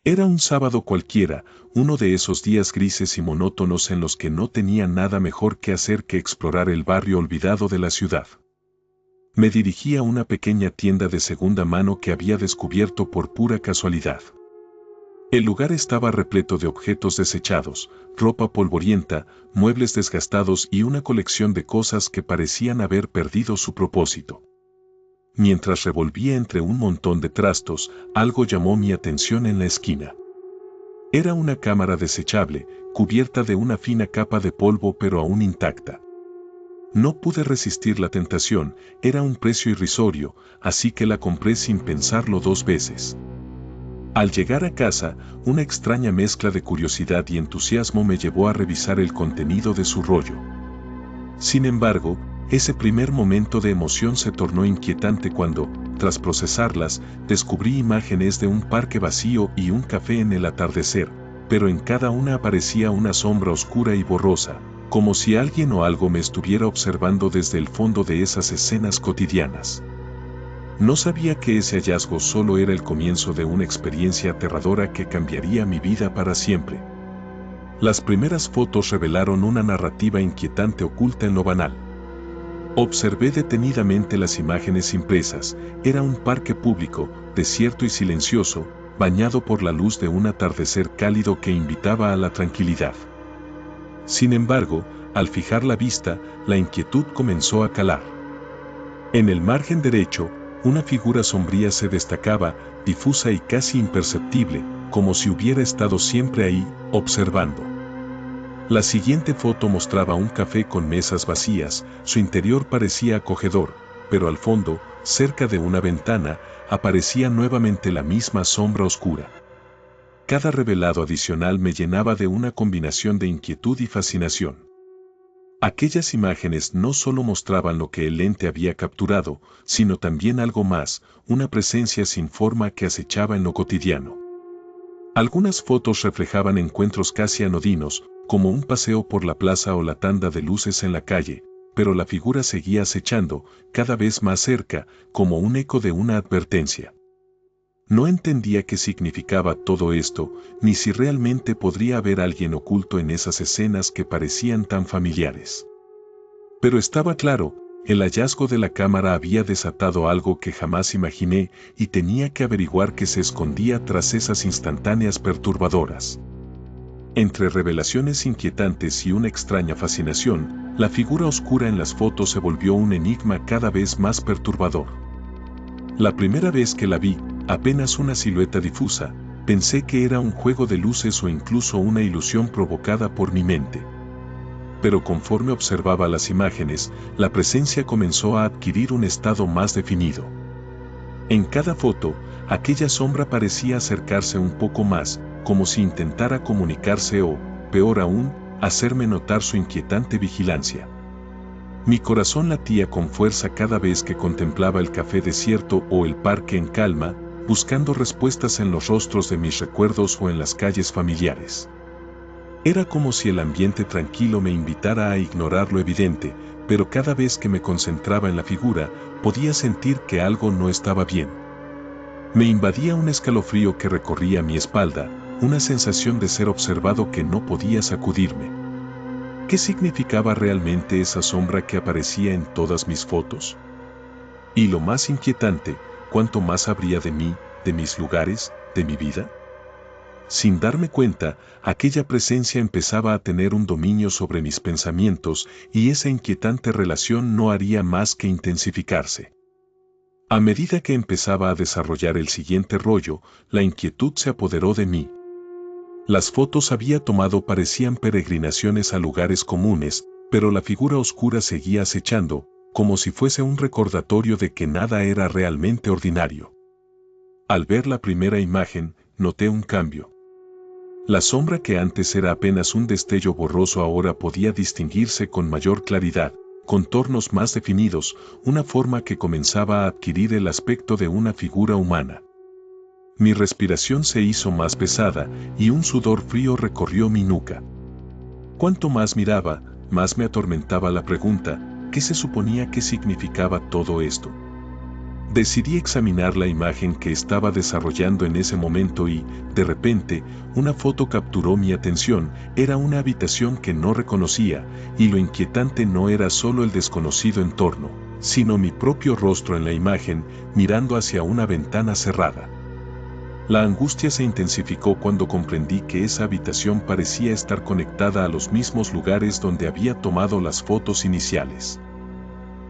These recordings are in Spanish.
Era un sábado cualquiera, uno de esos días grises y monótonos en los que no tenía nada mejor que hacer que explorar el barrio olvidado de la ciudad. Me dirigí a una pequeña tienda de segunda mano que había descubierto por pura casualidad. El lugar estaba repleto de objetos desechados, ropa polvorienta, muebles desgastados y una colección de cosas que parecían haber perdido su propósito. Mientras revolvía entre un montón de trastos, algo llamó mi atención en la esquina. Era una cámara desechable, cubierta de una fina capa de polvo pero aún intacta. No pude resistir la tentación, era un precio irrisorio, así que la compré sin pensarlo dos veces. Al llegar a casa, una extraña mezcla de curiosidad y entusiasmo me llevó a revisar el contenido de su rollo. Sin embargo, ese primer momento de emoción se tornó inquietante cuando, tras procesarlas, descubrí imágenes de un parque vacío y un café en el atardecer, pero en cada una aparecía una sombra oscura y borrosa, como si alguien o algo me estuviera observando desde el fondo de esas escenas cotidianas. No sabía que ese hallazgo solo era el comienzo de una experiencia aterradora que cambiaría mi vida para siempre. Las primeras fotos revelaron una narrativa inquietante oculta en lo banal. Observé detenidamente las imágenes impresas. Era un parque público, desierto y silencioso, bañado por la luz de un atardecer cálido que invitaba a la tranquilidad. Sin embargo, al fijar la vista, la inquietud comenzó a calar. En el margen derecho, una figura sombría se destacaba, difusa y casi imperceptible, como si hubiera estado siempre ahí, observando. La siguiente foto mostraba un café con mesas vacías, su interior parecía acogedor, pero al fondo, cerca de una ventana, aparecía nuevamente la misma sombra oscura. Cada revelado adicional me llenaba de una combinación de inquietud y fascinación. Aquellas imágenes no solo mostraban lo que el lente había capturado, sino también algo más, una presencia sin forma que acechaba en lo cotidiano. Algunas fotos reflejaban encuentros casi anodinos, como un paseo por la plaza o la tanda de luces en la calle, pero la figura seguía acechando, cada vez más cerca, como un eco de una advertencia. No entendía qué significaba todo esto, ni si realmente podría haber alguien oculto en esas escenas que parecían tan familiares. Pero estaba claro, el hallazgo de la cámara había desatado algo que jamás imaginé y tenía que averiguar qué se escondía tras esas instantáneas perturbadoras. Entre revelaciones inquietantes y una extraña fascinación, la figura oscura en las fotos se volvió un enigma cada vez más perturbador. La primera vez que la vi, apenas una silueta difusa, pensé que era un juego de luces o incluso una ilusión provocada por mi mente. Pero conforme observaba las imágenes, la presencia comenzó a adquirir un estado más definido. En cada foto, aquella sombra parecía acercarse un poco más, como si intentara comunicarse o, peor aún, hacerme notar su inquietante vigilancia. Mi corazón latía con fuerza cada vez que contemplaba el café desierto o el parque en calma, buscando respuestas en los rostros de mis recuerdos o en las calles familiares. Era como si el ambiente tranquilo me invitara a ignorar lo evidente, pero cada vez que me concentraba en la figura, podía sentir que algo no estaba bien. Me invadía un escalofrío que recorría mi espalda, una sensación de ser observado que no podía sacudirme. ¿Qué significaba realmente esa sombra que aparecía en todas mis fotos? Y lo más inquietante, ¿cuánto más habría de mí, de mis lugares, de mi vida? Sin darme cuenta, aquella presencia empezaba a tener un dominio sobre mis pensamientos y esa inquietante relación no haría más que intensificarse. A medida que empezaba a desarrollar el siguiente rollo, la inquietud se apoderó de mí. Las fotos había tomado parecían peregrinaciones a lugares comunes, pero la figura oscura seguía acechando, como si fuese un recordatorio de que nada era realmente ordinario. Al ver la primera imagen, noté un cambio. La sombra que antes era apenas un destello borroso ahora podía distinguirse con mayor claridad, contornos más definidos, una forma que comenzaba a adquirir el aspecto de una figura humana. Mi respiración se hizo más pesada y un sudor frío recorrió mi nuca. Cuanto más miraba, más me atormentaba la pregunta, ¿qué se suponía que significaba todo esto? Decidí examinar la imagen que estaba desarrollando en ese momento y, de repente, una foto capturó mi atención. Era una habitación que no reconocía, y lo inquietante no era solo el desconocido entorno, sino mi propio rostro en la imagen, mirando hacia una ventana cerrada. La angustia se intensificó cuando comprendí que esa habitación parecía estar conectada a los mismos lugares donde había tomado las fotos iniciales.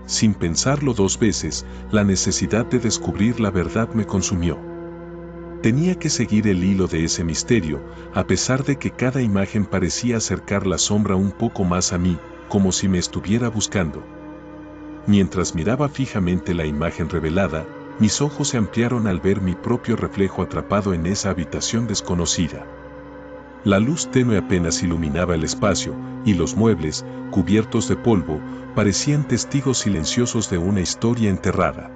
Sin pensarlo dos veces, la necesidad de descubrir la verdad me consumió. Tenía que seguir el hilo de ese misterio, a pesar de que cada imagen parecía acercar la sombra un poco más a mí, como si me estuviera buscando. Mientras miraba fijamente la imagen revelada, mis ojos se ampliaron al ver mi propio reflejo atrapado en esa habitación desconocida. La luz tenue apenas iluminaba el espacio, y los muebles, cubiertos de polvo, parecían testigos silenciosos de una historia enterrada.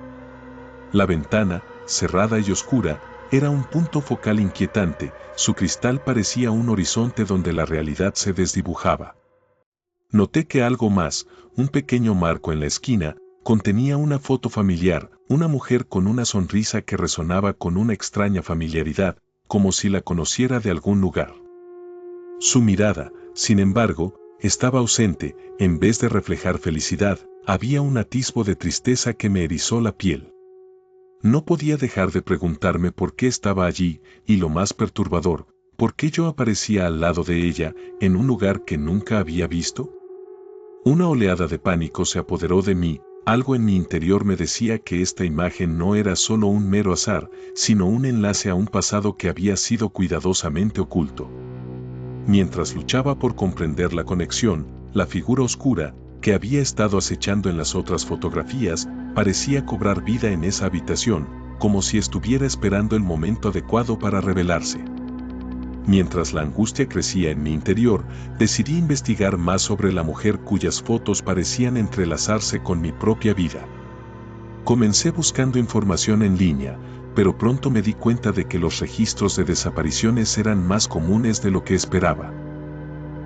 La ventana, cerrada y oscura, era un punto focal inquietante. Su cristal parecía un horizonte donde la realidad se desdibujaba. Noté que algo más, un pequeño marco en la esquina, contenía una foto familiar, una mujer con una sonrisa que resonaba con una extraña familiaridad, como si la conociera de algún lugar. Su mirada, sin embargo, estaba ausente. En vez de reflejar felicidad, había un atisbo de tristeza que me erizó la piel. No podía dejar de preguntarme por qué estaba allí, y lo más perturbador, ¿por qué yo aparecía al lado de ella, en un lugar que nunca había visto? Una oleada de pánico se apoderó de mí. Algo en mi interior me decía que esta imagen no era solo un mero azar, sino un enlace a un pasado que había sido cuidadosamente oculto. Mientras luchaba por comprender la conexión, la figura oscura, que había estado acechando en las otras fotografías, parecía cobrar vida en esa habitación, como si estuviera esperando el momento adecuado para revelarse. Mientras la angustia crecía en mi interior, decidí investigar más sobre la mujer cuyas fotos parecían entrelazarse con mi propia vida. Comencé buscando información en línea, pero pronto me di cuenta de que los registros de desapariciones eran más comunes de lo que esperaba.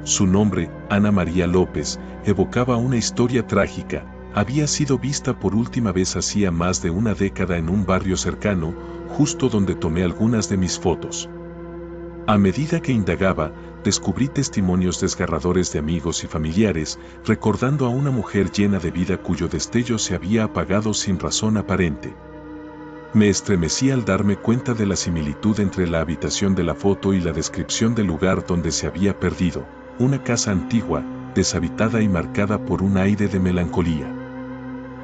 Su nombre, Ana María López, evocaba una historia trágica. Había sido vista por última vez hacía más de una década en un barrio cercano, justo donde tomé algunas de mis fotos. A medida que indagaba, descubrí testimonios desgarradores de amigos y familiares, recordando a una mujer llena de vida cuyo destello se había apagado sin razón aparente. Me estremecí al darme cuenta de la similitud entre la habitación de la foto y la descripción del lugar donde se había perdido, una casa antigua, deshabitada y marcada por un aire de melancolía.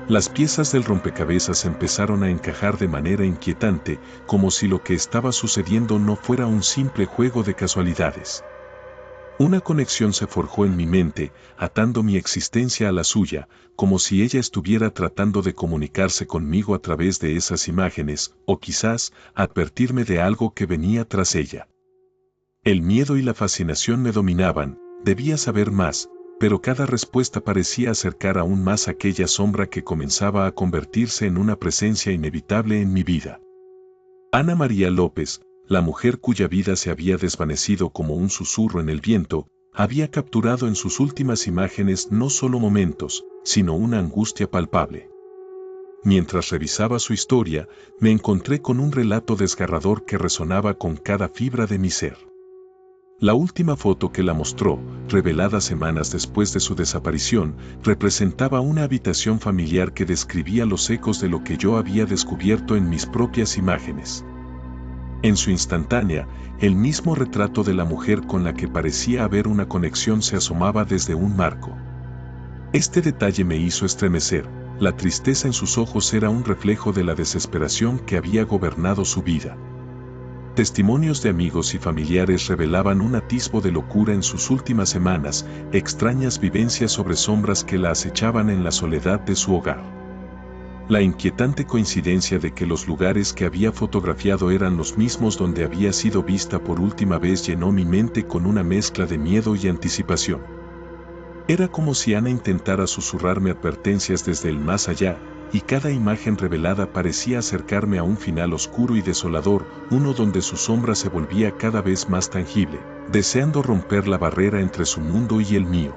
Las piezas del rompecabezas empezaron a encajar de manera inquietante, como si lo que estaba sucediendo no fuera un simple juego de casualidades. Una conexión se forjó en mi mente, atando mi existencia a la suya, como si ella estuviera tratando de comunicarse conmigo a través de esas imágenes, o quizás advertirme de algo que venía tras ella. El miedo y la fascinación me dominaban. Debía saber más, pero cada respuesta parecía acercar aún más aquella sombra que comenzaba a convertirse en una presencia inevitable en mi vida. Ana María López, la mujer cuya vida se había desvanecido como un susurro en el viento, había capturado en sus últimas imágenes no solo momentos, sino una angustia palpable. Mientras revisaba su historia, me encontré con un relato desgarrador que resonaba con cada fibra de mi ser. La última foto que la mostró, revelada semanas después de su desaparición, representaba una habitación familiar que describía los ecos de lo que yo había descubierto en mis propias imágenes. En su instantánea, el mismo retrato de la mujer con la que parecía haber una conexión se asomaba desde un marco. Este detalle me hizo estremecer. La tristeza en sus ojos era un reflejo de la desesperación que había gobernado su vida. Testimonios de amigos y familiares revelaban un atisbo de locura en sus últimas semanas, extrañas vivencias sobre sombras que la acechaban en la soledad de su hogar. La inquietante coincidencia de que los lugares que había fotografiado eran los mismos donde había sido vista por última vez llenó mi mente con una mezcla de miedo y anticipación. Era como si Ana intentara susurrarme advertencias desde el más allá, y cada imagen revelada parecía acercarme a un final oscuro y desolador, uno donde su sombra se volvía cada vez más tangible, deseando romper la barrera entre su mundo y el mío.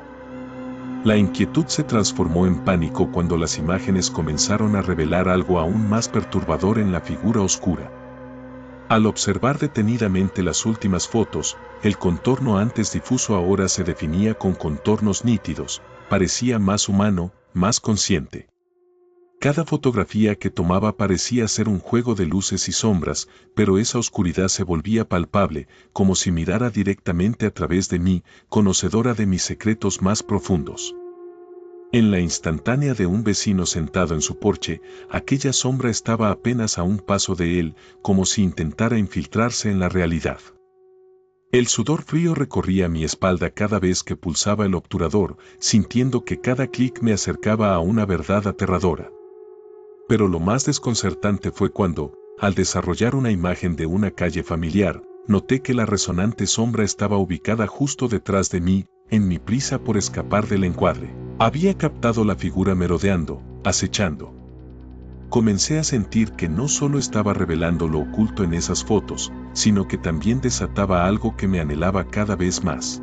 La inquietud se transformó en pánico cuando las imágenes comenzaron a revelar algo aún más perturbador en la figura oscura. Al observar detenidamente las últimas fotos, el contorno antes difuso ahora se definía con contornos nítidos, parecía más humano, más consciente. Cada fotografía que tomaba parecía ser un juego de luces y sombras, pero esa oscuridad se volvía palpable, como si mirara directamente a través de mí, conocedora de mis secretos más profundos. En la instantánea de un vecino sentado en su porche, aquella sombra estaba apenas a un paso de él, como si intentara infiltrarse en la realidad. El sudor frío recorría mi espalda cada vez que pulsaba el obturador, sintiendo que cada clic me acercaba a una verdad aterradora. Pero lo más desconcertante fue cuando, al desarrollar una imagen de una calle familiar, noté que la resonante sombra estaba ubicada justo detrás de mí, en mi prisa por escapar del encuadre. Había captado la figura merodeando, acechando. Comencé a sentir que no solo estaba revelando lo oculto en esas fotos, sino que también desataba algo que me anhelaba cada vez más.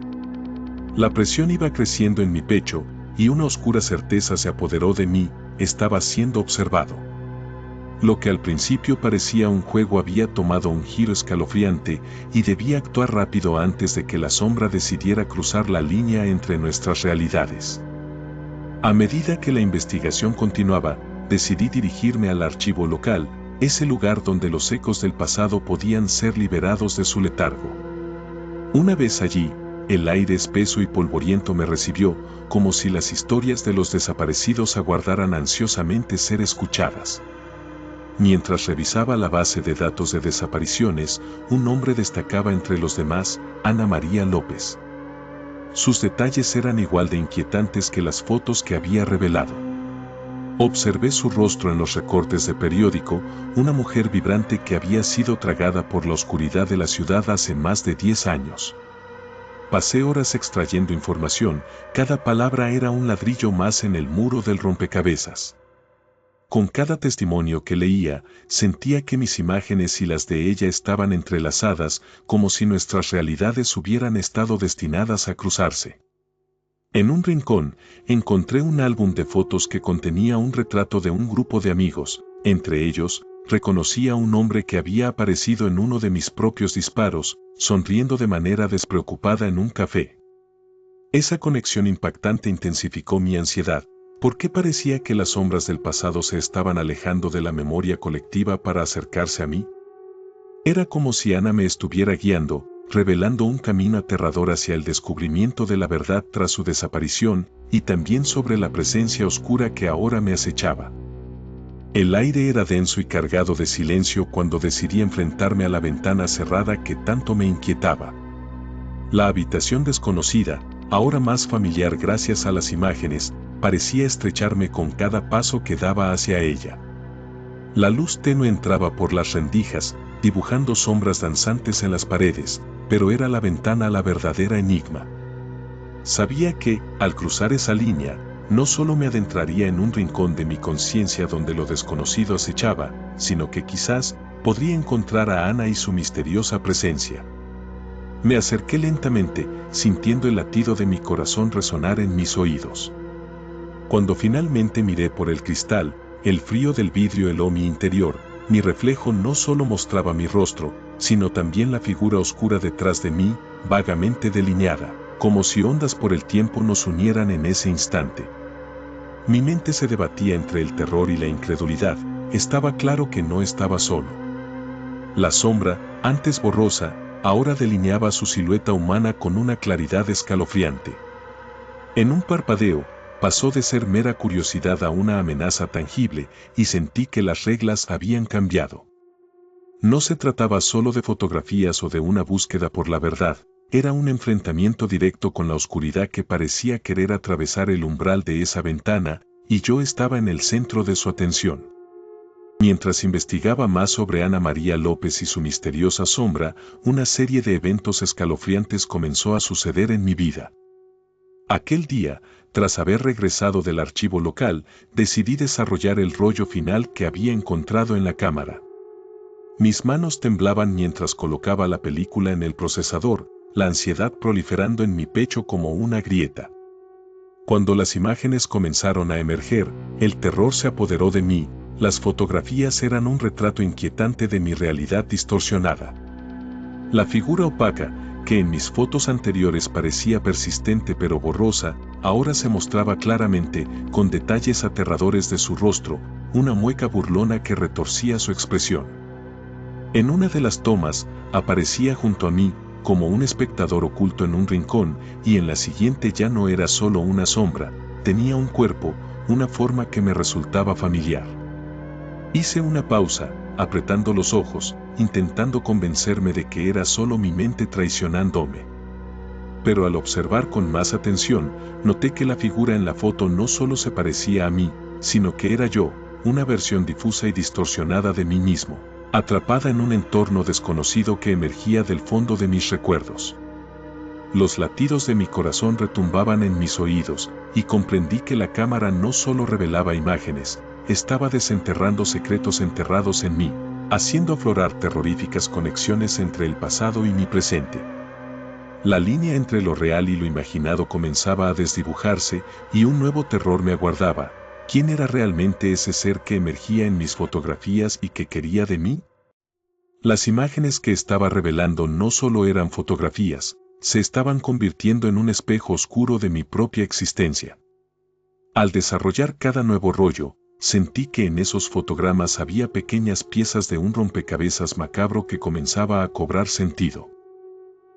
La presión iba creciendo en mi pecho, y una oscura certeza se apoderó de mí: estaba siendo observado. Lo que al principio parecía un juego había tomado un giro escalofriante, y debía actuar rápido antes de que la sombra decidiera cruzar la línea entre nuestras realidades. A medida que la investigación continuaba, decidí dirigirme al archivo local, ese lugar donde los ecos del pasado podían ser liberados de su letargo. Una vez allí, el aire espeso y polvoriento me recibió, como si las historias de los desaparecidos aguardaran ansiosamente ser escuchadas. Mientras revisaba la base de datos de desapariciones, un nombre destacaba entre los demás: Ana María López. Sus detalles eran igual de inquietantes que las fotos que había revelado. Observé su rostro en los recortes de periódico, una mujer vibrante que había sido tragada por la oscuridad de la ciudad hace más de 10 años. Pasé horas extrayendo información, cada palabra era un ladrillo más en el muro del rompecabezas. Con cada testimonio que leía, sentía que mis imágenes y las de ella estaban entrelazadas, como si nuestras realidades hubieran estado destinadas a cruzarse. En un rincón, encontré un álbum de fotos que contenía un retrato de un grupo de amigos. Entre ellos, reconocí a un hombre que había aparecido en uno de mis propios disparos, sonriendo de manera despreocupada en un café. Esa conexión impactante intensificó mi ansiedad. ¿Por qué parecía que las sombras del pasado se estaban alejando de la memoria colectiva para acercarse a mí? Era como si Ana me estuviera guiando, revelando un camino aterrador hacia el descubrimiento de la verdad tras su desaparición, y también sobre la presencia oscura que ahora me acechaba. El aire era denso y cargado de silencio cuando decidí enfrentarme a la ventana cerrada que tanto me inquietaba. La habitación desconocida, ahora más familiar gracias a las imágenes, parecía estrecharme con cada paso que daba hacia ella. La luz tenue entraba por las rendijas, dibujando sombras danzantes en las paredes, pero era la ventana la verdadera enigma. Sabía que, al cruzar esa línea, no solo me adentraría en un rincón de mi conciencia donde lo desconocido acechaba, sino que quizás podría encontrar a Ana y su misteriosa presencia. Me acerqué lentamente, sintiendo el latido de mi corazón resonar en mis oídos. Cuando finalmente miré por el cristal, el frío del vidrio heló mi interior. Mi reflejo no solo mostraba mi rostro, sino también la figura oscura detrás de mí, vagamente delineada, como si ondas por el tiempo nos unieran en ese instante. Mi mente se debatía entre el terror y la incredulidad. Estaba claro que no estaba solo. La sombra, antes borrosa, ahora delineaba su silueta humana con una claridad escalofriante. En un parpadeo, pasó de ser mera curiosidad a una amenaza tangible, y sentí que las reglas habían cambiado. No se trataba solo de fotografías o de una búsqueda por la verdad, era un enfrentamiento directo con la oscuridad que parecía querer atravesar el umbral de esa ventana, y yo estaba en el centro de su atención. Mientras investigaba más sobre Ana María López y su misteriosa sombra, una serie de eventos escalofriantes comenzó a suceder en mi vida. Aquel día, tras haber regresado del archivo local, decidí desarrollar el rollo final que había encontrado en la cámara. Mis manos temblaban mientras colocaba la película en el procesador, la ansiedad proliferando en mi pecho como una grieta. Cuando las imágenes comenzaron a emerger, el terror se apoderó de mí. Las fotografías eran un retrato inquietante de mi realidad distorsionada. La figura opaca, que en mis fotos anteriores parecía persistente pero borrosa, ahora se mostraba claramente, con detalles aterradores de su rostro, una mueca burlona que retorcía su expresión. En una de las tomas, aparecía junto a mí, como un espectador oculto en un rincón, y en la siguiente ya no era solo una sombra, tenía un cuerpo, una forma que me resultaba familiar. Hice una pausa, apretando los ojos, intentando convencerme de que era solo mi mente traicionándome. Pero al observar con más atención, noté que la figura en la foto no solo se parecía a mí, sino que era yo, una versión difusa y distorsionada de mí mismo, atrapada en un entorno desconocido que emergía del fondo de mis recuerdos. Los latidos de mi corazón retumbaban en mis oídos, y comprendí que la cámara no solo revelaba imágenes, estaba desenterrando secretos enterrados en mí, haciendo aflorar terroríficas conexiones entre el pasado y mi presente. La línea entre lo real y lo imaginado comenzaba a desdibujarse, y un nuevo terror me aguardaba. ¿Quién era realmente ese ser que emergía en mis fotografías y que quería de mí? Las imágenes que estaba revelando no solo eran fotografías, se estaban convirtiendo en un espejo oscuro de mi propia existencia. Al desarrollar cada nuevo rollo, sentí que en esos fotogramas había pequeñas piezas de un rompecabezas macabro que comenzaba a cobrar sentido.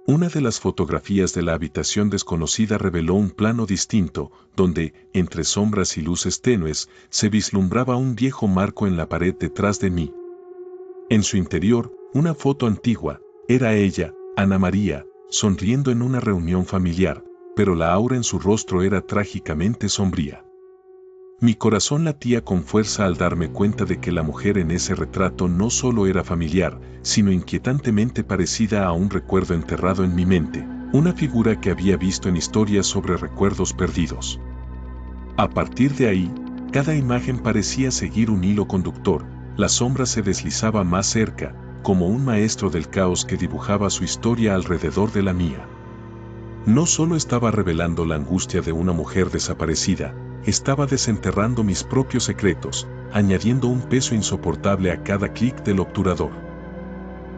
Una de las fotografías de la habitación desconocida reveló un plano distinto, donde, entre sombras y luces tenues, se vislumbraba un viejo marco en la pared detrás de mí. En su interior, una foto antigua, era ella, Ana María, sonriendo en una reunión familiar, pero la aura en su rostro era trágicamente sombría. Mi corazón latía con fuerza al darme cuenta de que la mujer en ese retrato no solo era familiar, sino inquietantemente parecida a un recuerdo enterrado en mi mente, una figura que había visto en historias sobre recuerdos perdidos. A partir de ahí, cada imagen parecía seguir un hilo conductor, la sombra se deslizaba más cerca, como un maestro del caos que dibujaba su historia alrededor de la mía. No solo estaba revelando la angustia de una mujer desaparecida, estaba desenterrando mis propios secretos, añadiendo un peso insoportable a cada clic del obturador.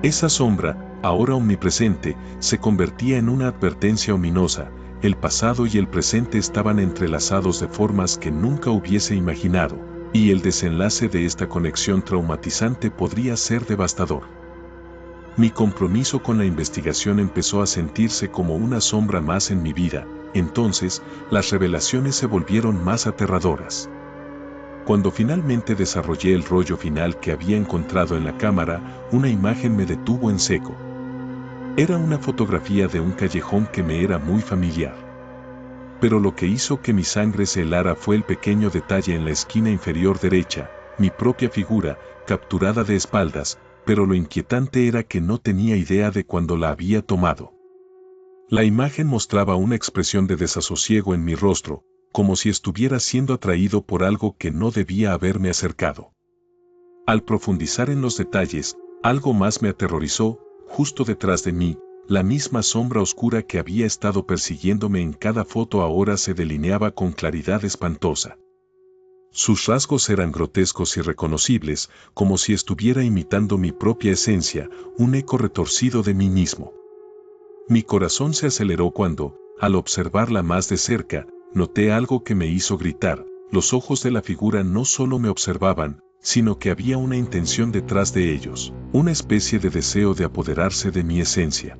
Esa sombra, ahora omnipresente, se convertía en una advertencia ominosa. El pasado y el presente estaban entrelazados de formas que nunca hubiese imaginado, y el desenlace de esta conexión traumatizante podría ser devastador. Mi compromiso con la investigación empezó a sentirse como una sombra más en mi vida. Entonces, las revelaciones se volvieron más aterradoras. Cuando finalmente desarrollé el rollo final que había encontrado en la cámara, una imagen me detuvo en seco. Era una fotografía de un callejón que me era muy familiar. Pero lo que hizo que mi sangre se helara fue el pequeño detalle en la esquina inferior derecha, mi propia figura, capturada de espaldas, pero lo inquietante era que no tenía idea de cuándo la había tomado. La imagen mostraba una expresión de desasosiego en mi rostro, como si estuviera siendo atraído por algo que no debía haberme acercado. Al profundizar en los detalles, algo más me aterrorizó. Justo detrás de mí, la misma sombra oscura que había estado persiguiéndome en cada foto ahora se delineaba con claridad espantosa. Sus rasgos eran grotescos y reconocibles, como si estuviera imitando mi propia esencia, un eco retorcido de mí mismo. Mi corazón se aceleró cuando, al observarla más de cerca, noté algo que me hizo gritar. Los ojos de la figura no solo me observaban, sino que había una intención detrás de ellos, una especie de deseo de apoderarse de mi esencia.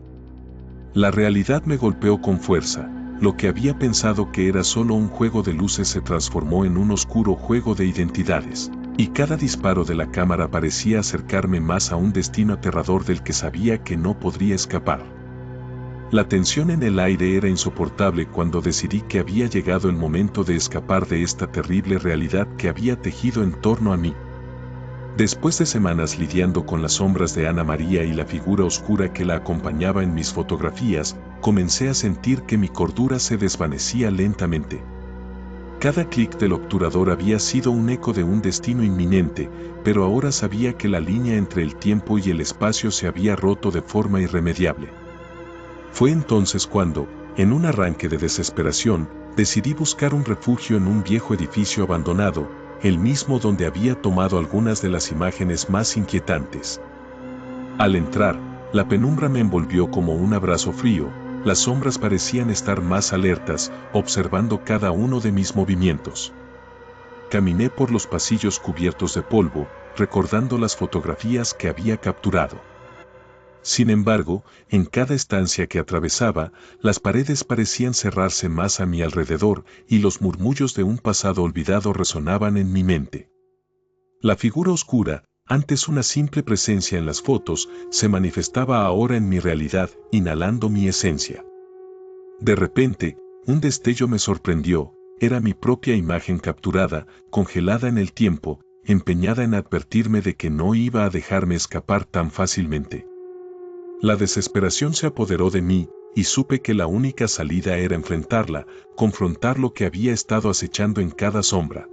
La realidad me golpeó con fuerza. Lo que había pensado que era solo un juego de luces se transformó en un oscuro juego de identidades, y cada disparo de la cámara parecía acercarme más a un destino aterrador del que sabía que no podría escapar. La tensión en el aire era insoportable cuando decidí que había llegado el momento de escapar de esta terrible realidad que había tejido en torno a mí. Después de semanas lidiando con las sombras de Ana María y la figura oscura que la acompañaba en mis fotografías, comencé a sentir que mi cordura se desvanecía lentamente. Cada clic del obturador había sido un eco de un destino inminente, pero ahora sabía que la línea entre el tiempo y el espacio se había roto de forma irremediable. Fue entonces cuando, en un arranque de desesperación, decidí buscar un refugio en un viejo edificio abandonado, el mismo donde había tomado algunas de las imágenes más inquietantes. Al entrar, la penumbra me envolvió como un abrazo frío, las sombras parecían estar más alertas, observando cada uno de mis movimientos. Caminé por los pasillos cubiertos de polvo, recordando las fotografías que había capturado. Sin embargo, en cada estancia que atravesaba, las paredes parecían cerrarse más a mi alrededor y los murmullos de un pasado olvidado resonaban en mi mente. La figura oscura, antes una simple presencia en las fotos, se manifestaba ahora en mi realidad, inhalando mi esencia. De repente, un destello me sorprendió, era mi propia imagen capturada, congelada en el tiempo, empeñada en advertirme de que no iba a dejarme escapar tan fácilmente. La desesperación se apoderó de mí, y supe que la única salida era enfrentarla, confrontar lo que había estado acechando en cada sombra.